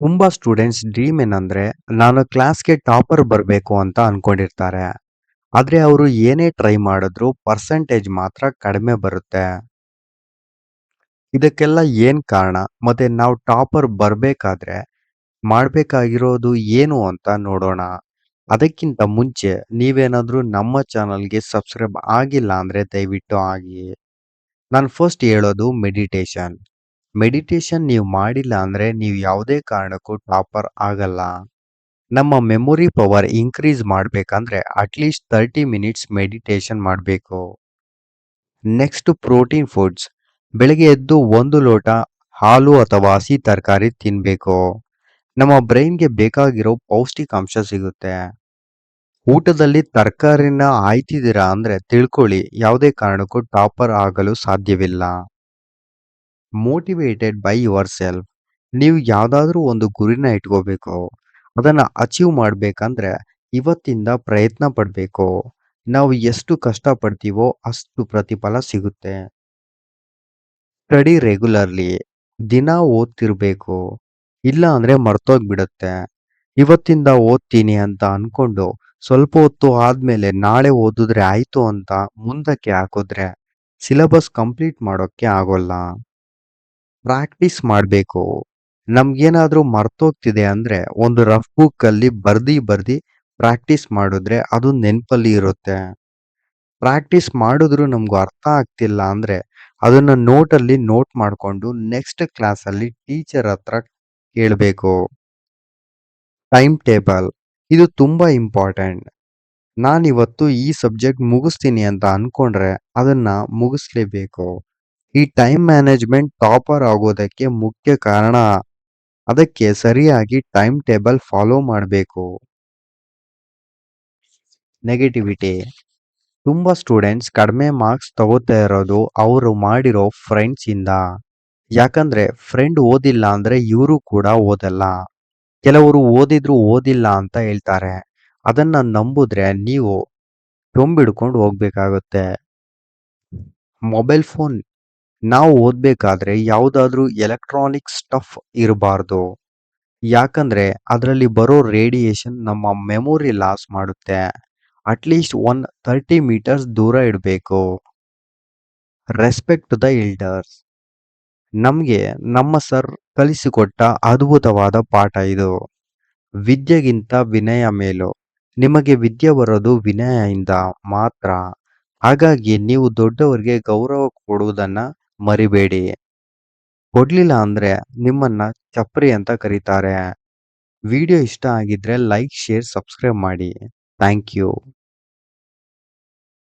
ತುಂಬಾ students dream ಏನಂದ್ರೆ ನಾನು ಕ್ಲಾಸ್ಗೆ ಟಾಪರ್ ಬರಬೇಕು ಅಂತ ಅನ್ಕೊಂಡಿರ್ತಾರೆ. ಆದ್ರೆ ಅವರು ಏನೇ ಟ್ರೈ ಮಾಡಿದ್ರು ಪರ್ಸೆಂಟೇಜ್ ಮಾತ್ರ ಕಡಿಮೆ ಬರುತ್ತೆ. ಇದಕ್ಕೆಲ್ಲ ಏನ್ ಕಾರಣ? ಮತ್ತೆ ನಾವು ಟಾಪರ್ ಬರ್ಬೇಕಾದ್ರೆ ಮಾಡ್ಬೇಕಾಗಿರೋದು ಏನು ಅಂತ ನೋಡೋಣ. ಅದಕ್ಕಿಂತ ಮುಂಚೆ ನೀವೇನಾದ್ರೂ ನಮ್ಮ ಚಾನಲ್ಗೆ ಸಬ್ಸ್ಕ್ರೈಬ್ ಆಗಿಲ್ಲ ಅಂದ್ರೆ ದಯವಿಟ್ಟು ಆಗಿ. ನಾನು ಫಸ್ಟ್ ಹೇಳೋದು ಮೆಡಿಟೇಷನ್. ಮೆಡಿಟೇಷನ್ ನೀವು ಮಾಡಿಲ್ಲ ಅಂದ್ರೆ ನೀವು ಯಾವುದೇ ಕಾರಣಕ್ಕೂ ಟಾಪರ್ ಆಗಲ್ಲ. ನಮ್ಮ ಮೆಮೊರಿ ಪವರ್ ಇನ್ಕ್ರೀಸ್ ಮಾಡ್ಬೇಕಂದ್ರೆ ಅಟ್ಲೀಸ್ಟ್ 30 ಮಿನಿಟ್ಸ್ ಮೆಡಿಟೇಷನ್ ಮಾಡಬೇಕು. Next protein foods. ಬೆಳಗ್ಗೆ ಎದ್ದು 1 ಲೋಟ ಹಾಲು ಅಥವಾ ಹಸಿ ತರಕಾರಿ ತಿನ್ಬೇಕು. ನಮ್ಮ ಬ್ರೈನ್ಗೆ ಬೇಕಾಗಿರೋ ಪೌಷ್ಟಿಕಾಂಶ ಸಿಗುತ್ತೆ. ಊಟದಲ್ಲಿ ತರಕಾರಿನ ಆಯ್ತಿದ್ದೀರಾ ಅಂದ್ರೆ ತಿಳ್ಕೊಳ್ಳಿ, ಯಾವುದೇ ಕಾರಣಕ್ಕೂ ಟಾಪರ್ ಆಗಲು ಸಾಧ್ಯವಿಲ್ಲ. Motivated by your self. ನೀವು ಯಾವ್ದಾದ್ರೂ ಒಂದು ಗುರಿನ ಇಟ್ಕೋಬೇಕು. ಅದನ್ನ ಅಚೀವ್ ಮಾಡ್ಬೇಕಂದ್ರೆ ಇವತ್ತಿಂದ ಪ್ರಯತ್ನ ಪಡ್ಬೇಕು. ನಾವು ಎಷ್ಟು ಕಷ್ಟ ಪಡ್ತೀವೋ ಅಷ್ಟು ಪ್ರತಿಫಲ ಸಿಗುತ್ತೆ. Study regularly. ದಿನ ಓದ್ತಿರ್ಬೇಕು. ಇಲ್ಲ ಅಂದ್ರೆ ಮರ್ತೋಗ್ಬಿಡುತ್ತೆ. ಇವತ್ತಿಂದ ಓದ್ತೀನಿ ಅಂತ ಅನ್ಕೊಂಡು ಸ್ವಲ್ಪ ಹೊತ್ತು ಆದ್ಮೇಲೆ ನಾಳೆ ಓದಿದ್ರೆ ಆಯ್ತು ಅಂತ ಮುಂದಕ್ಕೆ ಹಾಕಿದ್ರೆ ಸಿಲೆಬಸ್ ಕಂಪ್ಲೀಟ್ ಮಾಡೋಕ್ಕೆ ಆಗೋಲ್ಲ. ಪ್ರಾಕ್ಟೀಸ್ ಮಾಡಬೇಕು. ನಮ್ಗೇನಾದ್ರೂ ಮರ್ತೋಗ್ತಿದೆ ಅಂದ್ರೆ ಒಂದು ರಫ್ ಬುಕ್ ಅಲ್ಲಿ ಬರ್ದಿ ಪ್ರಾಕ್ಟೀಸ್ ಮಾಡಿದ್ರೆ ಅದು ನೆನ್ಪಲ್ಲಿ ಇರುತ್ತೆ. ಪ್ರಾಕ್ಟೀಸ್ ಮಾಡಿದ್ರು ನಮ್ಗೆ ಅರ್ಥ ಆಗ್ತಿಲ್ಲ ಅಂದ್ರೆ ಅದನ್ನ ನೋಟಲ್ಲಿ ನೋಟ್ ಮಾಡ್ಕೊಂಡು ನೆಕ್ಸ್ಟ್ ಕ್ಲಾಸ್ ಅಲ್ಲಿ ಟೀಚರ್ ಹತ್ರ ಕೇಳಬೇಕು. Time table. ಇದು ತುಂಬಾ ಇಂಪಾರ್ಟೆಂಟ್. ನಾನಿವತ್ತು ಈ ಸಬ್ಜೆಕ್ಟ್ ಮುಗಿಸ್ತೀನಿ ಅಂತ ಅನ್ಕೊಂಡ್ರೆ ಅದನ್ನ ಮುಗಿಸ್ಲೇಬೇಕು. ಈ ಟೈಮ್ ಮ್ಯಾನೇಜ್ಮೆಂಟ್ ಟಾಪರ್ ಆಗೋದಕ್ಕೆ ಮುಖ್ಯ ಕಾರಣ. ಅದಕ್ಕೆ ಸರಿಯಾಗಿ ಟೈಮ್ ಟೇಬಲ್ ಫಾಲೋ ಮಾಡಬೇಕು. ನೆಗೆಟಿವಿಟಿ. ತುಂಬಾ ಸ್ಟೂಡೆಂಟ್ಸ್ ಕಡಿಮೆ ಮಾರ್ಕ್ಸ್ ತಗೋತಾ ಇರೋದು ಅವರು ಮಾಡಿರೋ ಫ್ರೆಂಡ್ಸ್ ಇಂದ. ಯಾಕಂದ್ರೆ ಫ್ರೆಂಡ್ ಓದಿಲ್ಲ ಅಂದ್ರೆ ಇವರು ಕೂಡ ಓದಲ್ಲ. ಕೆಲವರು ಓದಿದ್ರು ಓದಿಲ್ಲ ಅಂತ ಹೇಳ್ತಾರೆ. ಅದನ್ನ ನಂಬುದ್ರೆ ನೀವು ತುಂಬಿಡ್ಕೊಂಡು ಹೋಗ್ಬೇಕಾಗುತ್ತೆ. Mobile phone. ನಾವು ಓದ್ಬೇಕಾದ್ರೆ ಯಾವುದಾದ್ರೂ ಎಲೆಕ್ಟ್ರಾನಿಕ್ ಸ್ಟಫ್ ಇರಬಾರ್ದು. ಯಾಕಂದ್ರೆ ಅದರಲ್ಲಿ ಬರೋ ರೇಡಿಯೇಷನ್ ನಮ್ಮ ಮೆಮೊರಿ ಲಾಸ್ ಮಾಡುತ್ತೆ. ಅಟ್ಲೀಸ್ಟ್ 30 ಮೀಟರ್ಸ್ ದೂರ ಇಡಬೇಕು. Respect the elders. ನಮ್ಗೆ ನಮ್ಮ ಸರ್ ಕಲಿಸಿಕೊಟ್ಟ ಅದ್ಭುತವಾದ ಪಾಠ ಇದು. ವಿದ್ಯೆಗಿಂತ ವಿನಯ ಮೇಲು. ನಿಮಗೆ ವಿದ್ಯೆ ಬರೋದು ವಿನಯದಿಂದ ಮಾತ್ರ. ಹಾಗಾಗಿ ನೀವು ದೊಡ್ಡವರಿಗೆ ಗೌರವ ಕೊಡುವುದನ್ನ ಮರಿಬೇಡಿ. ಕೊಡ್ಲಿಲ್ಲ ಅಂದ್ರೆ ನಿಮ್ಮನ್ನ ಚಪ್ರಿ ಅಂತ ಕರೀತಾರೆ. ವಿಡಿಯೋ ಇಷ್ಟ ಆಗಿದ್ರೆ ಲೈಕ್, ಶೇರ್, ಸಬ್ಸ್ಕ್ರೈಬ್ ಮಾಡಿ. Thank you.